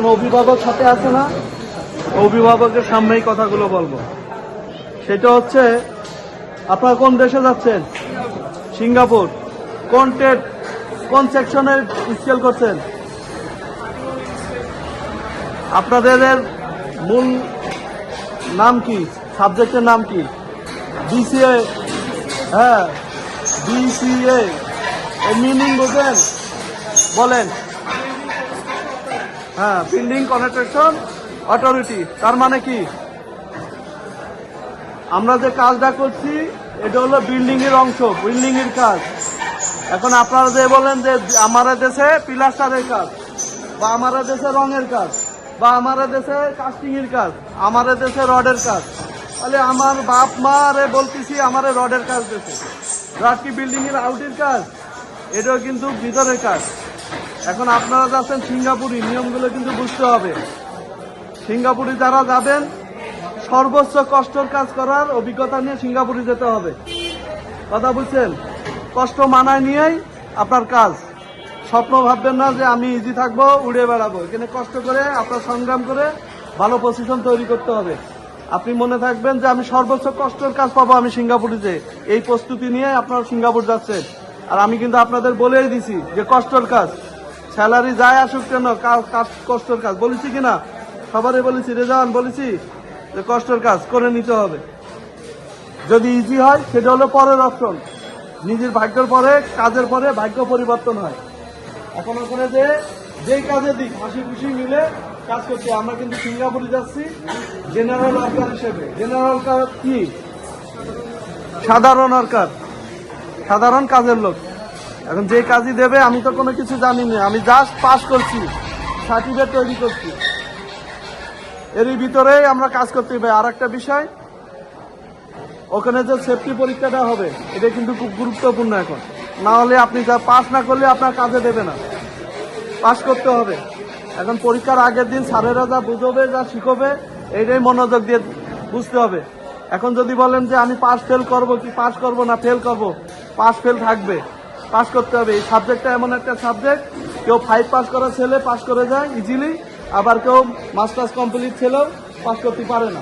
একজন অভিভাবক সাথে আছে না, অভিভাবকের সামনেই কথাগুলো বলবো। সেটা হচ্ছে, আপনারা কোন দেশে যাচ্ছেন? সিঙ্গাপুর। কোন টেট, কোন সেকশনে স্কেল করছেন? আপনাদের মূল নাম কি, সাবজেক্টের নাম কি? বিসিএ। হ্যাঁ, বিসিএ এর মিনিং বোঝেন? বলেন। হ্যাঁ, বিল্ডিং কনস্ট্রাকশন অথরিটি। তার মানে কি, আমরা যে কাজটা করছি এটা হলো বিল্ডিং এর অংশ, বিল্ডিং এর কাজ। এখন আপনারা যে বলেন যে আমাদের দেশে প্লাস্টারের কাজ, বা আমাদের দেশে রঙের কাজ, বা আমাদের দেশে কাস্টিং এর কাজ, আমাদের দেশে রডের কাজ, তাহলে আমার বাপ মা রে বলতেছি আমার রডের কাজ দেশে। রড কি বিল্ডিং এর আউটের কাজ? এটাও কিন্তু ভিতরের কাজ। এখন আপনারা যাচ্ছেন সিঙ্গাপুরি, নিয়মগুলো কিন্তু বুঝতে হবে। সিঙ্গাপুরি যারা যাবেন, সর্বোচ্চ কষ্টের কাজ করার অভিজ্ঞতা নিয়ে সিঙ্গাপুরে যেতে হবে। কথা বুঝছেন? কষ্ট মানায় নিয়েই আপনার কাজ। স্বপ্ন ভাববেন না যে আমি ইজি থাকবো, উড়ে বেড়াবো। এখানে কষ্ট করে আপনার সংগ্রাম করে ভালো পজিশন তৈরি করতে হবে। আপনি মনে থাকবেন যে আমি সর্বোচ্চ কষ্টের কাজ পাবো আমি সিঙ্গাপুরে যে, এই প্রস্তুতি নিয়ে আপনারা সিঙ্গাপুর যাচ্ছেন। আর আমি কিন্তু আপনাদের বলেই দিছি যে কষ্টের কাজ, স্যালারি যায় আসুক কেন, কাজ কষ্টের কাজ। বলেছি কিনা? সবারই বলেছি, রেজাওয়ান বলেছি যে কষ্টের কাজ করে নিতে হবে। যদি ইজি হয় সেটা হলো পরের অপশন। নিজের ভাগ্যের পরে, কাজের পরে ভাগ্য পরিবর্তন হয়। এখন ওখানে যেই কাজে দিক হাসি খুশি মিলে কাজ করতে। আমরা কিন্তু সিঙ্গাপুরে যাচ্ছি জেনারেল ওয়ার্কার হিসেবে। জেনারেল ওয়ার্কার কি? সাধারণ ওয়ার্কার, সাধারণ কাজের লোক। এখন যে কাজই দেবে, আমি তো কোনো কিছু জানি না, আমি জাস্ট পাস করছি, সার্টিফিকেট তৈরি করছি। এরই ভিতরেই আমরা কাজ করতে হবে। আর একটা বিষয়, ওখানে যে সেফটি পরীক্ষাটা হবে এটা কিন্তু খুব গুরুত্বপূর্ণ। এখন না হলে আপনি যা পাস না করলে আপনার কাজে দেবে না, পাস করতে হবে। এখন পরীক্ষার আগের দিন স্যারেরা যা বুঝবে, যা শিখবে, এইটাই মনোযোগ দিয়ে বুঝতে হবে। এখন যদি বলেন যে আমি পাস ফেল করব, কি পাস করব না ফেল করব, পাস ফেল থাকবে, পাস করতে হবে। এই সাবজেক্টটা এমন একটা সাবজেক্ট, কেউ 5 পাস করা ছেলে পাস করে যায় ইজিলি, আবার কেউ মাস্টার্স কমপ্লিট ছেলেও পাস করতে পারে না।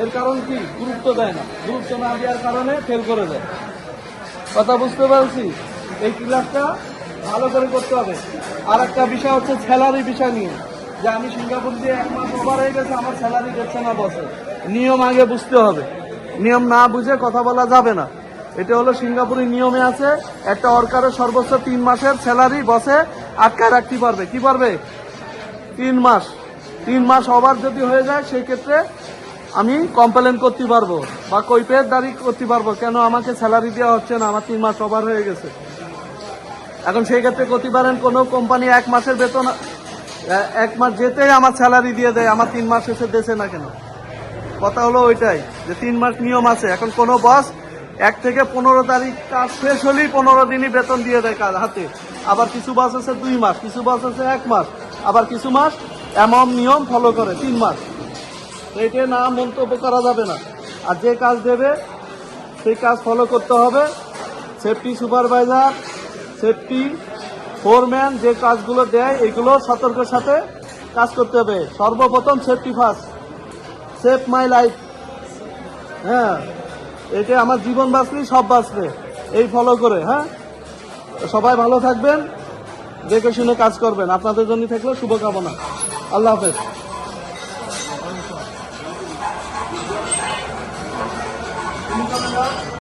এর কারণ কি? গুরুত্ব দেয় না। গুরুত্ব না দেওয়ার কারণে ফেল করে দেয়। কথা বুঝতে পারছি? এই ক্লাসটা ভালো করে করতে হবে। আর একটা বিষয় হচ্ছে স্যালারি বিষয় নিয়ে, যে আমি সিঙ্গাপুর দিয়ে 1 মাস ওভার হয়ে গেছে, আমার স্যালারি দিচ্ছে না বসে। নিয়ম আগে বুঝতে হবে। নিয়ম না বুঝে কথা বলা যাবে না। এটা হলো সিঙ্গাপুরের নিয়মে আছে, একটা ওয়ার্কারের সর্বোচ্চ 3 মাসের স্যালারি বসে আটকায় রাখতে পারবে। কি পারবে? 3 মাস। 3 মাস ওভার যদি হয়ে যায়, সেই ক্ষেত্রে আমি কমপ্লেন করতে পারবো বা কৈফিয়ত দাবি করতে পারবো, কেন আমাকে স্যালারি দেওয়া হচ্ছে না, আমার 3 মাস ওভার হয়ে গেছে। এখন সেই ক্ষেত্রে করতে পারেন, কোনো কোম্পানি 1 মাসের বেতন 1 মাস যেতেই আমার স্যালারি দিয়ে দেয়, আমার 3 মাস শেষে দেশে না কেন? কথা হলো ওইটাই যে 3 মাস নিয়ম আছে। এখন কোনো বস 1 থেকে 15 তারিখ কাজ শেষ হলেই 15 দিনই বেতন দিয়ে দেয় কাজ হাতে। আবার কিছু বস আছে 2 মাস, কিছু বস আছে 1 মাস, আবার কিছু মাস এমন নিয়ম ফলো করে 3 মাস। এইটা না মন্তব্য করা যাবে না। আর যে কাজ দেবে সেই কাজ ফলো করতে হবে। সেফটি সুপারভাইজার, সেফটি ফোরম্যান যে কাজগুলো দেয়, এগুলো সতর্কের সাথে কাজ করতে হবে। সর্বপ্রথম safety first, save my life. হ্যাঁ, এটা আমার জীবন বাঁচলেই সব বাঁচবে, এই ফলো করে। হ্যাঁ, সবাই ভালো থাকবেন, দেখে শুনে কাজ করবেন। আপনাদের জন্য থাকলে শুভকামনা। আল্লাহ হাফেজ।